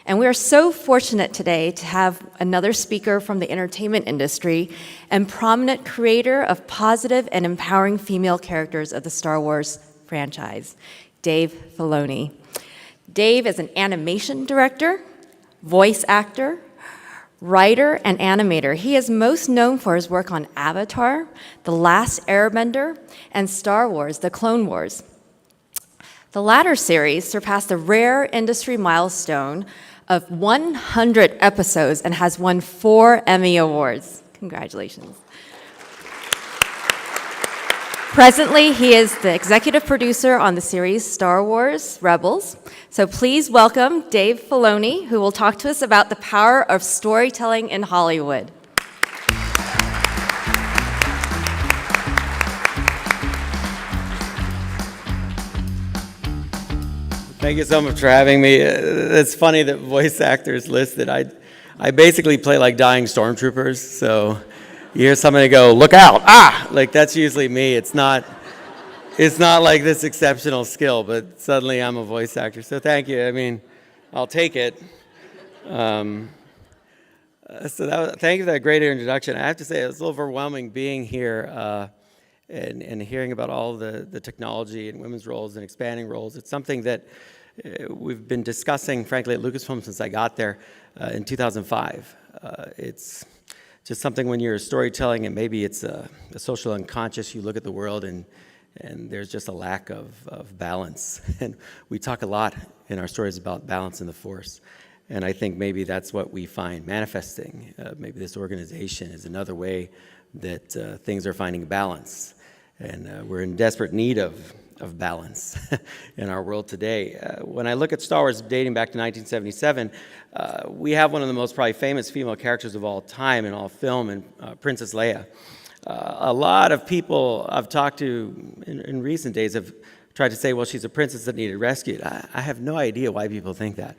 And we are so fortunate today to have another speaker from the entertainment industry and prominent creator of positive and empowering female characters of the Star Wars franchise, Dave Filoni. Dave is an animation director, voice actor, writer, and animator. He is most known for his work on Avatar, The Last Airbender, and Star Wars, The Clone Wars. The latter series surpassed the rare industry milestone of 100 episodes and has won 4 Emmy Awards. Congratulations. Presently, he is the executive producer on the series Star Wars Rebels. So please welcome Dave Filoni, who will talk to us about the power of storytelling in Hollywood. Thank you so much for having me. It's funny that voice actors listed. I basically play like dying stormtroopers, so you hear somebody go, "Look out!" Like that's usually me. It's not like this exceptional skill, but suddenly I'm a voice actor. So thank you. I mean, I'll take it. Thank you for that great introduction. I have to say it was overwhelming being here and hearing about all the technology and women's roles and expanding roles. It's something that we've been discussing, frankly, at Lucasfilm since I got there in 2005. It's just something when you're storytelling, and maybe it's a social unconscious, you look at the world and there's just a lack of balance. And we talk a lot in our stories about balance in the Force. And I think maybe that's what we find manifesting. Maybe this organization is another way that things are finding balance. And we're in desperate need of balance in our world today. When I look at Star Wars dating back to 1977, we have one of the most probably famous female characters of all time in all film, and Princess Leia. A lot of people I've talked to in recent days have tried to say, well, she's a princess that needed rescued. I have no idea why people think that.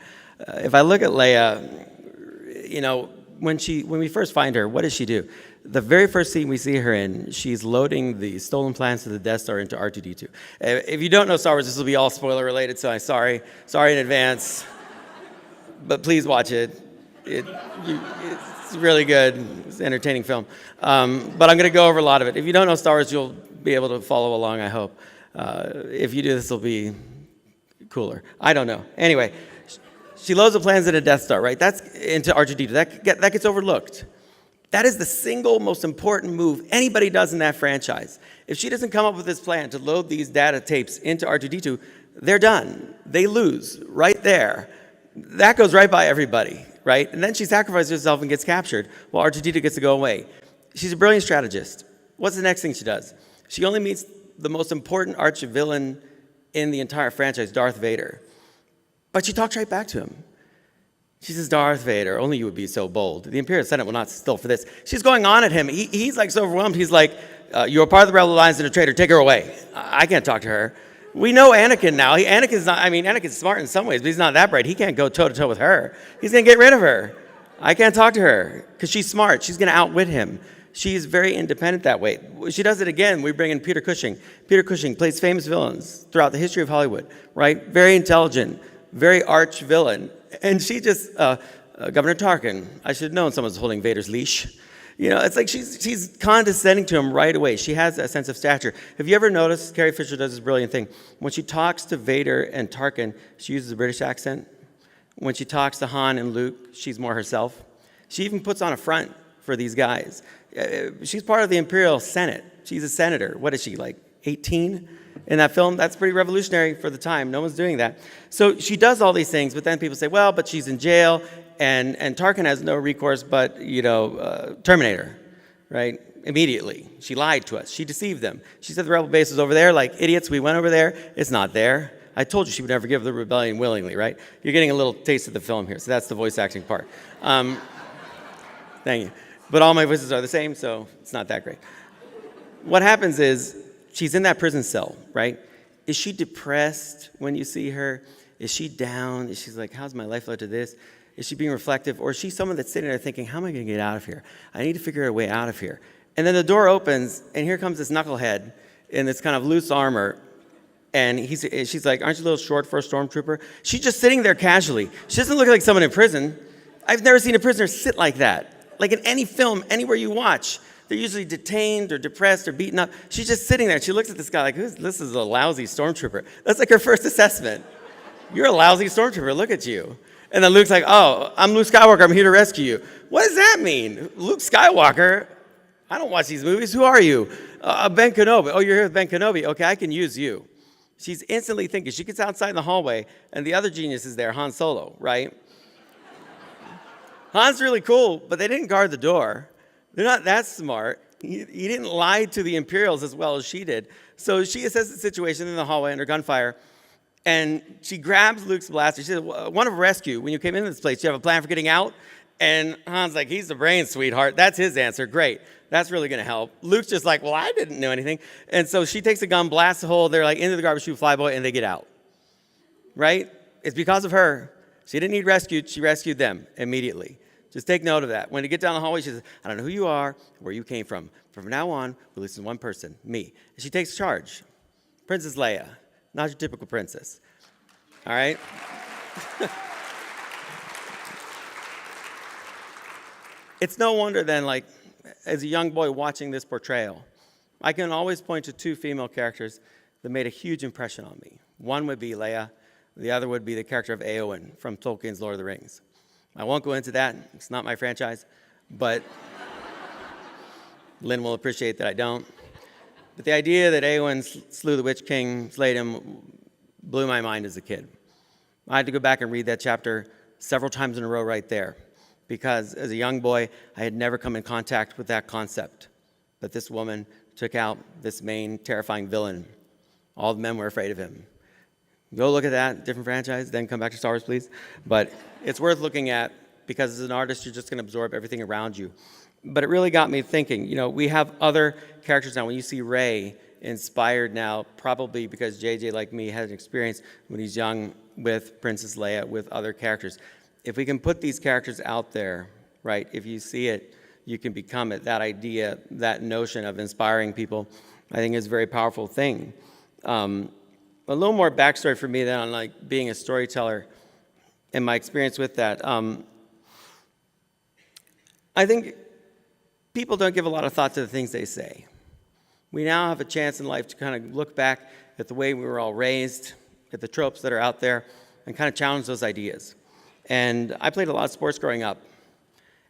If I look at Leia, you know, when we first find her, what does she do? The very first scene we see her in, she's loading the stolen plans to the Death Star into R2-D2. If you don't know Star Wars, this will be all spoiler related, so I'm sorry in advance. But please watch it. It's really good. It's an entertaining film. But I'm going to go over a lot of it. If you don't know Star Wars, you'll be able to follow along, I hope. If you do, this will be cooler. I don't know. Anyway, she loads the plans into Death Star, right? That's into R2-D2. That gets overlooked. That is the single most important move anybody does in that franchise. If she doesn't come up with this plan to load these data tapes into R2-D2, they're done. They lose right there. That goes right by everybody, right? And then she sacrifices herself and gets captured while R2-D2 gets to go away. She's a brilliant strategist. What's the next thing she does? She only meets the most important arch-villain in the entire franchise, Darth Vader. But she talks right back to him. She says, "Darth Vader, only you would be so bold. The Imperial Senate will not still for this." She's going on at him. He's like so overwhelmed. He's like, "You're part of the Rebel Alliance and a traitor. Take her away." I can't talk to her. We know Anakin now. Anakin's smart in some ways, but he's not that bright. He can't go toe-to-toe with her. He's going to get rid of her. I can't talk to her because she's smart. She's going to outwit him. She's very independent that way. She does it again. We bring in Peter Cushing. Peter Cushing plays famous villains throughout the history of Hollywood, right? Very intelligent, very arch villain. And she just, Governor Tarkin, I should have known someone was holding Vader's leash. You know, it's like she's condescending to him right away. She has a sense of stature. Have you ever noticed, Carrie Fisher does this brilliant thing, when she talks to Vader and Tarkin, she uses a British accent. When she talks to Han and Luke, she's more herself. She even puts on a front for these guys. She's part of the Imperial Senate. She's a senator. What is she, like 18? In that film, that's pretty revolutionary for the time. No one's doing that. So she does all these things, but then people say, well, but she's in jail, and Tarkin has no recourse but, terminate her, right? Immediately. She lied to us. She deceived them. She said the rebel base was over there. Like idiots, we went over there. It's not there. I told you she would never give the rebellion willingly, right? You're getting a little taste of the film here, so that's the voice acting part. Thank you. But all my voices are the same, so it's not that great. What happens is, she's in that prison cell, right? Is she depressed when you see her? Is she down? Is she like, how's my life led to this? Is she being reflective? Or is she someone that's sitting there thinking, how am I going to get out of here? I need to figure a way out of here. And then the door opens, and here comes this knucklehead in this kind of loose armor, And she's like, aren't you a little short for a stormtrooper? She's just sitting there casually. She doesn't look like someone in prison. I've never seen a prisoner sit like that. Like in any film, anywhere you watch, they're usually detained or depressed or beaten up. She's just sitting there. She looks at this guy like, this is a lousy stormtrooper. That's like her first assessment. You're a lousy stormtrooper. Look at you. And then Luke's like, oh, I'm Luke Skywalker. I'm here to rescue you. What does that mean? Luke Skywalker? I don't watch these movies. Who are you? Ben Kenobi. Oh, you're here with Ben Kenobi. Okay, I can use you. She's instantly thinking. She gets outside in the hallway, and the other genius is there, Han Solo, right? Han's really cool, but they didn't guard the door. They're not that smart. He didn't lie to the Imperials as well as she did. So she assesses the situation in the hallway under gunfire, and she grabs Luke's blaster. She says, one of rescue. When you came into this place, you have a plan for getting out? And Han's like, he's the brains, sweetheart. That's his answer. Great. That's really going to help. Luke's just like, well, I didn't know anything. And so she takes a gun, blasts a hole. They're like into the garbage chute, flyboy, and they get out. Right? It's because of her. She didn't need rescued. She rescued them immediately. Just take note of that. When you get down the hallway, she says, I don't know who you are, where you came from. From now on, we listen to one person, me. And she takes charge. Princess Leia, not your typical princess. All right? It's no wonder then, like, as a young boy watching this portrayal, I can always point to two female characters that made a huge impression on me. One would be Leia. The other would be the character of Éowyn from Tolkien's Lord of the Rings. I won't go into that. It's not my franchise. But Lynn will appreciate that I don't. But the idea that Éowyn slew the Witch King, slayed him, blew my mind as a kid. I had to go back and read that chapter several times in a row right there. Because as a young boy, I had never come in contact with that concept. But this woman took out this main terrifying villain. All the men were afraid of him. Go look at that, different franchise, then come back to Star Wars, please. But it's worth looking at because as an artist, you're just going to absorb everything around you. But it really got me thinking, we have other characters now. When you see Rey inspired now, probably because JJ, like me, had an experience when he's young with Princess Leia, with other characters. If we can put these characters out there, right, if you see it, you can become it. That idea, that notion of inspiring people, I think is a very powerful thing. A little more backstory for me then on like being a storyteller and my experience with that. I think people don't give a lot of thought to the things they say. We now have a chance in life to kind of look back at the way we were all raised, at the tropes that are out there, and kind of challenge those ideas. And I played a lot of sports growing up.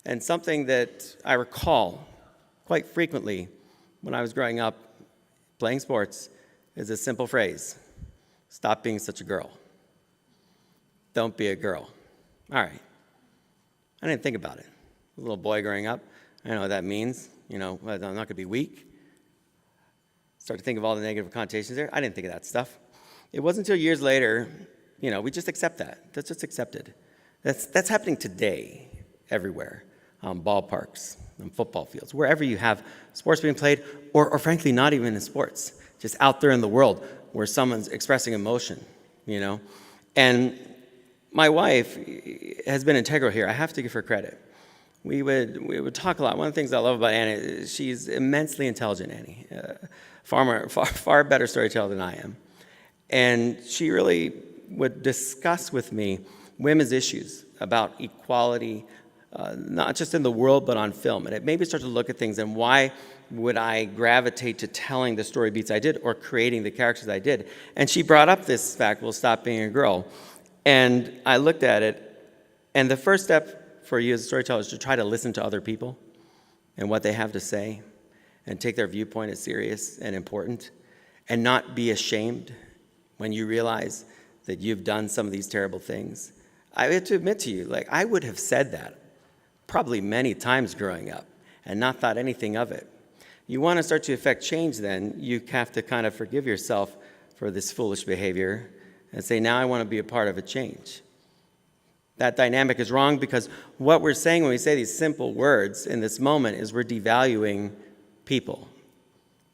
And something that I recall quite frequently when I was growing up playing sports is a simple phrase: stop being such a girl. Don't be a girl. All right. I didn't think about it. A little boy growing up, I know what that means. I'm not going to be weak. Start to think of all the negative connotations there. I didn't think of that stuff. It wasn't until years later, we just accept that. That's just accepted. That's happening today everywhere, ballparks, on football fields, wherever you have sports being played, or frankly, not even in sports, just out there in the world where someone's expressing emotion, And my wife has been integral here. I have to give her credit. We would talk a lot. One of the things I love about Annie is she's immensely intelligent, Annie, far better storyteller than I am. And she really would discuss with me women's issues about equality, not just in the world, but on film. And it made me start to look at things and why would I gravitate to telling the story beats I did or creating the characters I did. And she brought up this fact, well, stop being a girl. And I looked at it, and the first step for you as a storyteller is to try to listen to other people and what they have to say and take their viewpoint as serious and important and not be ashamed when you realize that you've done some of these terrible things. I have to admit to you, I would have said that probably many times growing up and not thought anything of it. You want to start to affect change then, you have to kind of forgive yourself for this foolish behavior and say, now I want to be a part of a change. That dynamic is wrong because what we're saying when we say these simple words in this moment is we're devaluing people.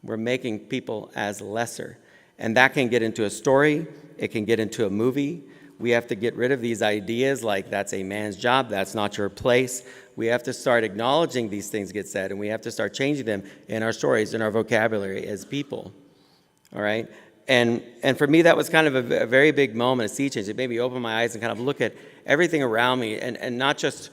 We're making people as lesser. And that can get into a story. It can get into a movie. We have to get rid of these ideas like that's a man's job, that's not your place. We have to start acknowledging these things get said, and we have to start changing them in our stories, in our vocabulary as people. All right? And for me, that was kind of a very big moment, a sea change. It made me open my eyes and kind of look at everything around me, and not just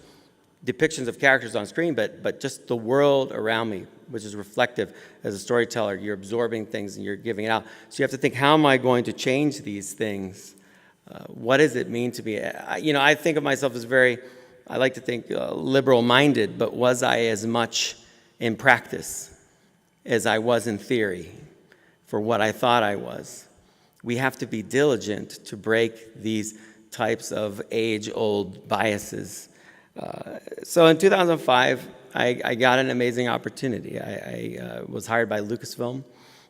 depictions of characters on screen, but just the world around me, which is reflective. As a storyteller, you're absorbing things and you're giving it out. So you have to think, how am I going to change these things? What does it mean to be? I think of myself as I like to think liberal-minded, but was I as much in practice as I was in theory for what I thought I was? We have to be diligent to break these types of age-old biases. So in 2005, I got an amazing opportunity. I was hired by Lucasfilm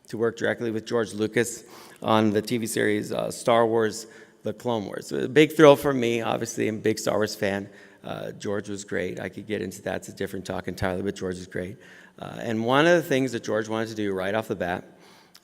to work directly with George Lucas on the TV series Star Wars: The Clone Wars. It was a big thrill for me. Obviously, I'm a big Star Wars fan. George was great. I could get into that. It's a different talk entirely, but George is great. And one of the things that George wanted to do right off the bat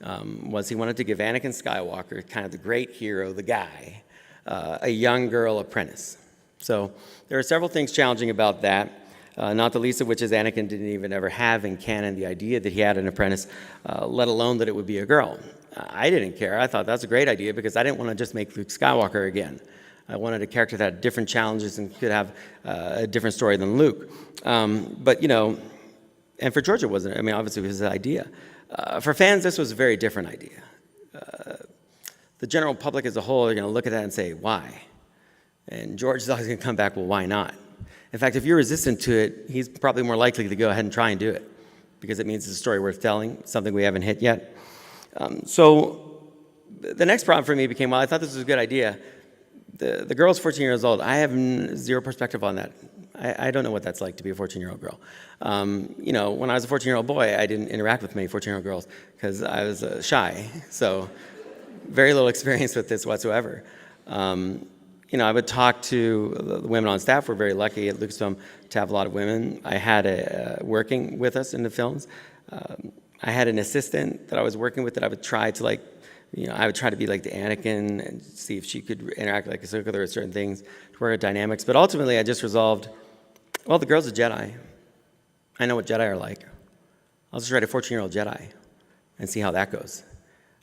was he wanted to give Anakin Skywalker, kind of the great hero, the guy, a young girl apprentice. So there are several things challenging about that, not the least of which is Anakin didn't even ever have in canon the idea that he had an apprentice, let alone that it would be a girl. I didn't care. I thought that's a great idea because I didn't want to just make Luke Skywalker again. I wanted a character that had different challenges and could have a different story than Luke. But, and for George it wasn't. I mean, obviously it was his idea. For fans, this was a very different idea. The general public as a whole are going to look at that and say, why? And George is always going to come back, well, why not? In fact, if you're resistant to it, he's probably more likely to go ahead and try and do it because it means it's a story worth telling, something we haven't hit yet. So the next problem for me became, well, I thought this was a good idea. The girl's 14 years old. I have zero perspective on that. I don't know what that's like to be a 14-year-old girl. When I was a 14-year-old boy, I didn't interact with many 14-year-old girls because I was shy. So very little experience with this whatsoever. I would talk to the women on staff. We're very lucky at Lucasfilm to have a lot of women. I had working with us in the films. I had an assistant that I was working with that I would try to I would try to be like the Anakin and see if she could interact like Ahsoka. There were certain things to work at dynamics. But ultimately, I just resolved, well, the girl's a Jedi. I know what Jedi are like. I'll just write a 14-year-old Jedi and see how that goes.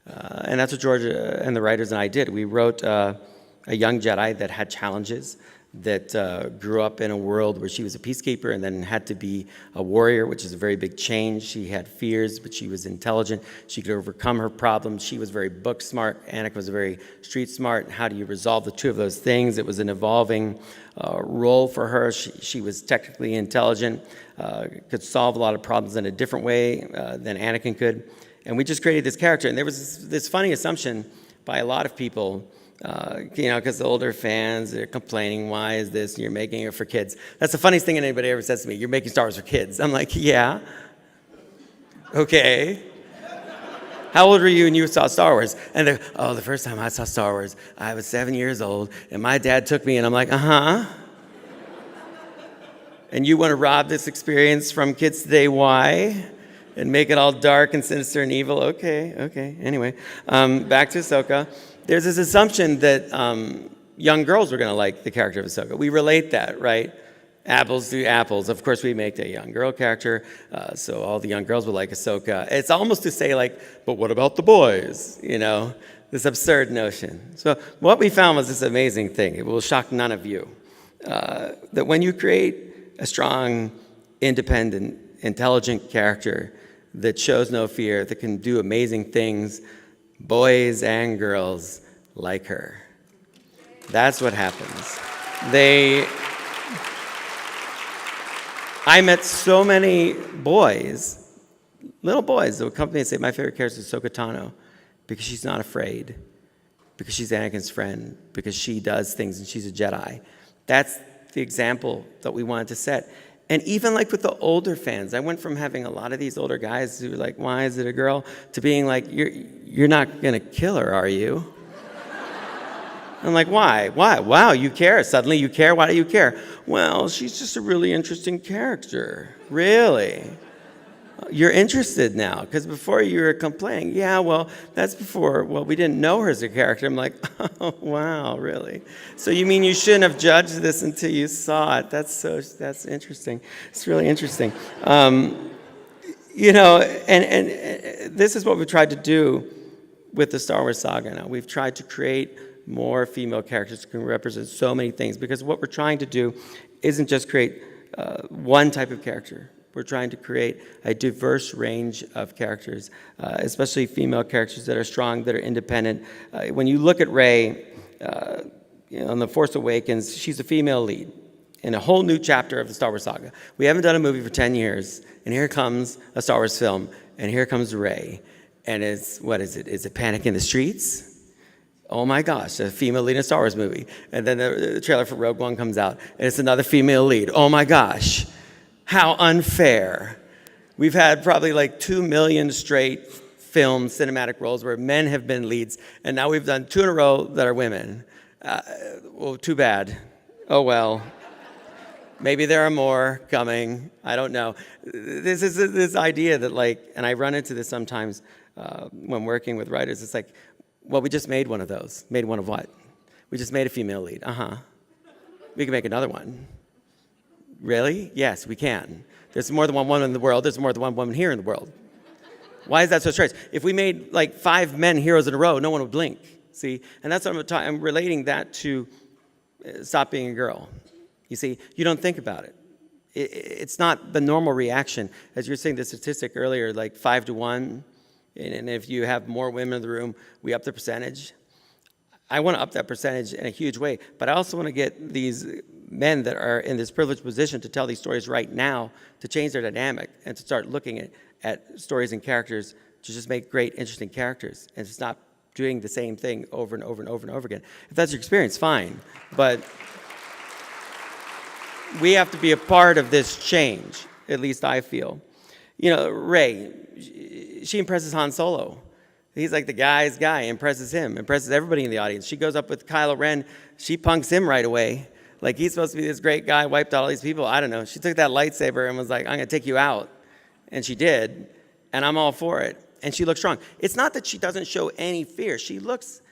And that's what George and the writers and I did. We wrote a young Jedi that had challenges, that grew up in a world where she was a peacekeeper and then had to be a warrior, which is a very big change. She had fears, but she was intelligent. She could overcome her problems. She was very book smart. Anakin was very street smart. How do you resolve the two of those things? It was an evolving role for her. She was technically intelligent, could solve a lot of problems in a different way than Anakin could. And we just created this character. And there was this funny assumption by a lot of people, because the older fans are complaining, why is this? You're making it for kids. That's the funniest thing anybody ever says to me. You're making Star Wars for kids. I'm like, yeah. Okay. How old were you when you saw Star Wars? And they're, the first time I saw Star Wars, I was 7 years old, and my dad took me, and I'm like, uh-huh. And you want to rob this experience from kids today, why? And make it all dark and sinister and evil? Okay. Anyway, back to Ahsoka. There's this assumption that young girls were going to like the character of Ahsoka. We relate that, right? Apples to apples. Of course, we make a young girl character, so all the young girls would like Ahsoka. It's almost to say, but what about the boys? This absurd notion. So what we found was this amazing thing. It will shock none of you. That when you create a strong, independent, intelligent character that shows no fear, that can do amazing things, boys and girls like her. That's what happens. I met so many boys, little boys, that would come to me and say, my favorite character is Ahsoka Tano because she's not afraid, because she's Anakin's friend, because she does things and she's a Jedi. That's the example that we wanted to set. And even with the older fans, I went from having a lot of these older guys who were like, why is it a girl? To being like, you're not going to kill her, are you? I'm like, why? Wow, you care. Suddenly you care? Why do you care? Well, she's just a really interesting character. Really? You're interested now, because before you were complaining. Yeah, well, that's before, we didn't know her as a character. I'm like, oh, wow, really? So you mean you shouldn't have judged this until you saw it? That's interesting. It's really interesting. And this is what we tried to do with the Star Wars saga now. We've tried to create more female characters who can represent so many things, because what we're trying to do isn't just create one type of character. We're trying to create a diverse range of characters, especially female characters that are strong, that are independent. When you look at Rey, on The Force Awakens, she's a female lead in a whole new chapter of the Star Wars saga. We haven't done a movie for 10 years, and here comes a Star Wars film, and here comes Rey. And what is it? Is it Panic in the Streets? Oh my gosh, a female lead in a Star Wars movie. And then the trailer for Rogue One comes out, and it's another female lead. Oh my gosh, how unfair. We've had probably like 2 million straight film cinematic roles where men have been leads, and now we've done 2 in a row that are women. Well, too bad. Oh well. Maybe there are more coming. I don't know. This is this idea that and I run into this sometimes when working with writers. It's like, well, we just made one of those. Made one of what? We just made a female lead. We can make another one. Really? Yes, we can. There's more than one woman in the world. There's more than one woman here in the world. Why is that so strange? If we made 5 men heroes in a row, no one would blink. See? And that's what I'm relating that to Stop Being a Girl. You see, you don't think about it. It's not the normal reaction. As you were saying the statistic earlier, 5 to 1. And if you have more women in the room, we up the percentage. I want to up that percentage in a huge way, but I also want to get these men that are in this privileged position to tell these stories right now to change their dynamic and to start looking at stories and characters to just make great, interesting characters and to stop doing the same thing over and over and over and over again. If that's your experience, fine, but we have to be a part of this change, at least I feel. Rey, she impresses Han Solo. He's like the guy's guy, impresses him, impresses everybody in the audience. She goes up with Kylo Ren, she punks him right away. He's supposed to be this great guy, wiped out all these people. I don't know. She took that lightsaber and was like, I'm going to take you out. And she did, and I'm all for it. And she looks strong. It's not that she doesn't show any fear. She looks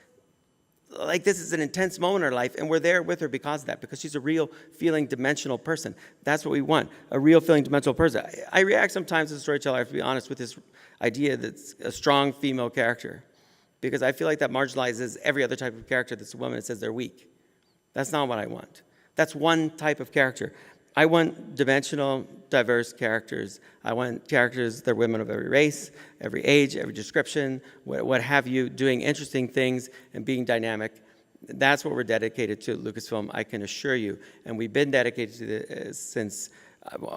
like this is an intense moment in her life, and we're there with her because of that, because she's a real feeling dimensional person. That's what we want, a real feeling dimensional person. I react sometimes as a storyteller, I have to be honest, with this idea that's a strong female character, because I feel like that marginalizes every other type of character that's a woman that says they're weak. That's not what I want. That's one type of character. I want dimensional, diverse characters. I want characters that are women of every race, every age, every description, what have you, doing interesting things and being dynamic. That's what we're dedicated to at Lucasfilm, I can assure you. And we've been dedicated to this since,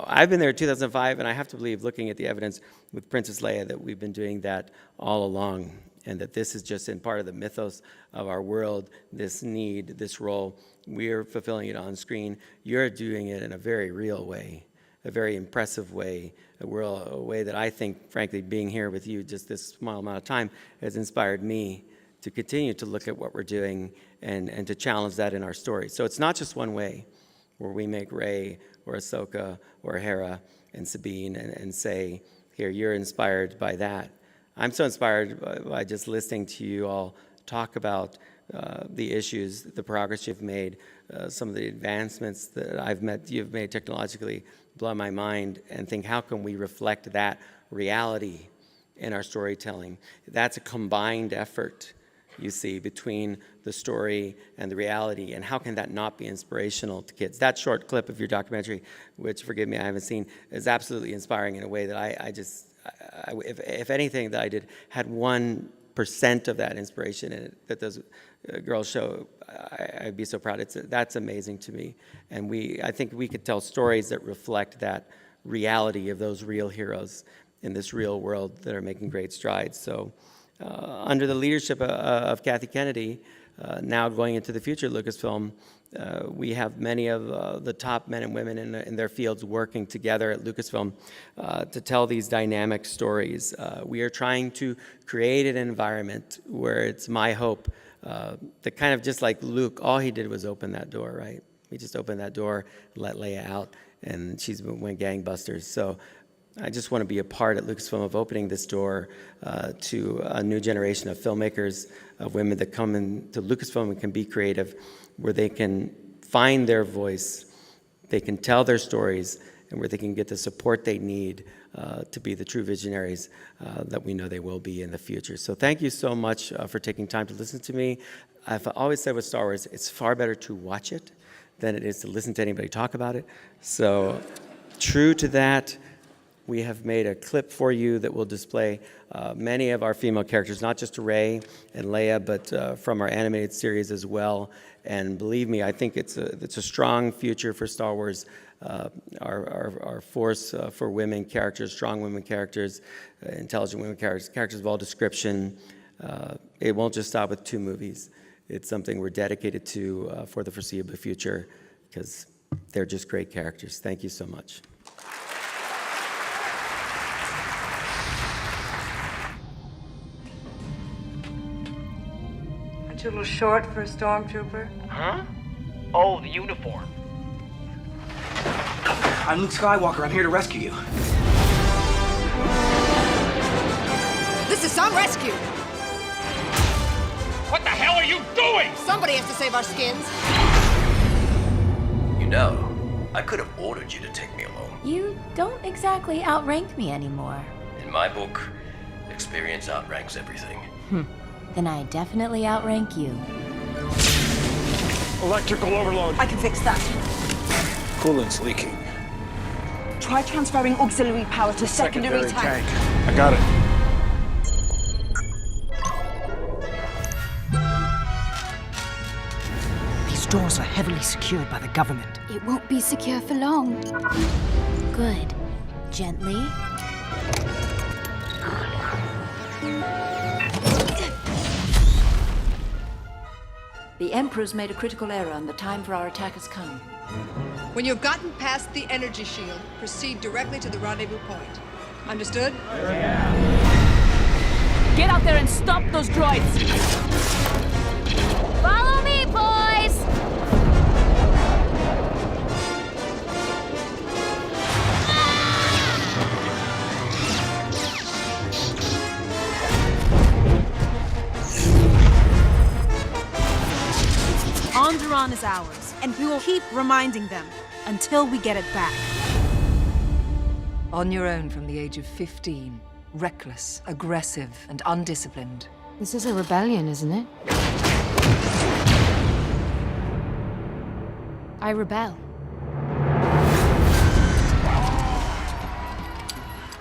I've been there in 2005, and I have to believe, looking at the evidence with Princess Leia, that we've been doing that all along, and that this is just in part of the mythos of our world, this need, this role. We're fulfilling it on screen. You're doing it in a very real way, a very impressive way, a way that I think, frankly, being here with you just this small amount of time has inspired me to continue to look at what we're doing and to challenge that in our story. So it's not just one way where we make Rey or Ahsoka or Hera and Sabine and say, here, you're inspired by that. I'm so inspired by just listening to you all talk about the issues, the progress you've made, some of the advancements that you've made technologically blow my mind, and think, how can we reflect that reality in our storytelling? That's a combined effort, you see, between the story and the reality, and how can that not be inspirational to kids? That short clip of your documentary, which, forgive me, I haven't seen, is absolutely inspiring in a way that if anything that I did had 1% of that inspiration in it, that those girls show, I'd be so proud. That's amazing to me. And I think we could tell stories that reflect that reality of those real heroes in this real world that are making great strides. So under the leadership of Kathy Kennedy, now going into the future Lucasfilm, we have many of the top men and women in their fields working together at Lucasfilm to tell these dynamic stories. We are trying to create an environment where it's my hope that kind of just like Luke, all he did was open that door, right? He just opened that door, let Leia out, and she went gangbusters. So I just want to be a part at Lucasfilm of opening this door to a new generation of filmmakers, of women that come into Lucasfilm and can be creative, where they can find their voice, they can tell their stories, and where they can get the support they need to be the true visionaries that we know they will be in the future. So thank you so much for taking time to listen to me. I've always said with Star Wars, it's far better to watch it than it is to listen to anybody talk about it. So true to that, we have made a clip for you that will display many of our female characters, not just Rey and Leia, but from our animated series as well. And believe me, I think it's a strong future for Star Wars. Our force for women characters, strong women characters, intelligent women characters, characters of all description. It won't just stop with 2 movies. It's something we're dedicated to for the foreseeable future because they're just great characters. Thank you so much. Aren't you a little short for a stormtrooper? Huh? Oh, the uniform. I'm Luke Skywalker. I'm here to rescue you. This is some rescue. What the hell are you doing? Somebody has to save our skins. You know, I could have ordered you to take me along. You don't exactly outrank me anymore. In my book, experience outranks everything. Then I definitely outrank you. Electrical overload. I can fix that. Coolant's leaking. Try transferring auxiliary power to secondary tank. I got it. These doors are heavily secured by the government. It won't be secure for long. Good. Gently. The Emperor's made a critical error and the time for our attack has come. When you've gotten past the energy shield, proceed directly to the rendezvous point. Understood? Get out there and stop those droids! Follow me, boys! Onderon is ours, and we will keep reminding them until we get it back. On your own from the age of 15. Reckless, aggressive, and undisciplined. This is a rebellion, isn't it? I rebel.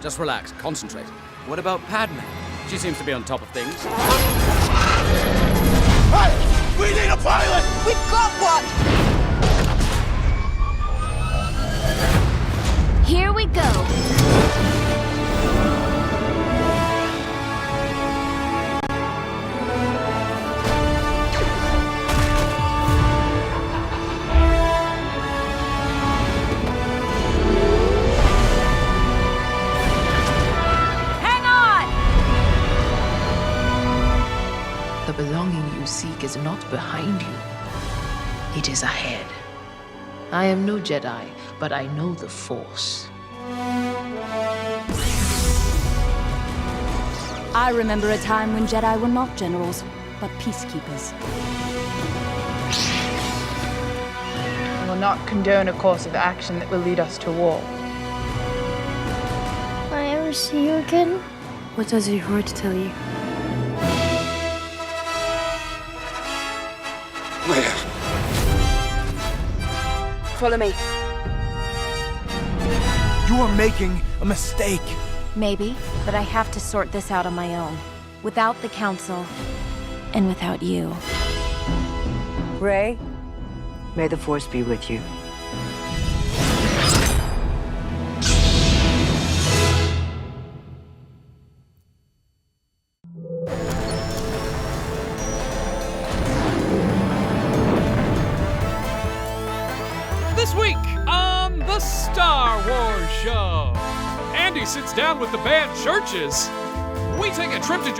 Just relax, concentrate. What about Padme? She seems to be on top of things. Hey! We need a pilot! We've got one! Here we go. Hang on! The belonging you seek is not behind you. It is ahead. I am no Jedi, but I know the Force. I remember a time when Jedi were not generals, but peacekeepers. I will not condone a course of action that will lead us to war. Will I ever see you again? What does your heart tell you? Leia. Follow me. You are making a mistake. Maybe, but I have to sort this out on my own. Without the Council, and without you. Rey, may the Force be with you. This week on the Star Wars Show, Andy sits down with the band Churches. We take a trip to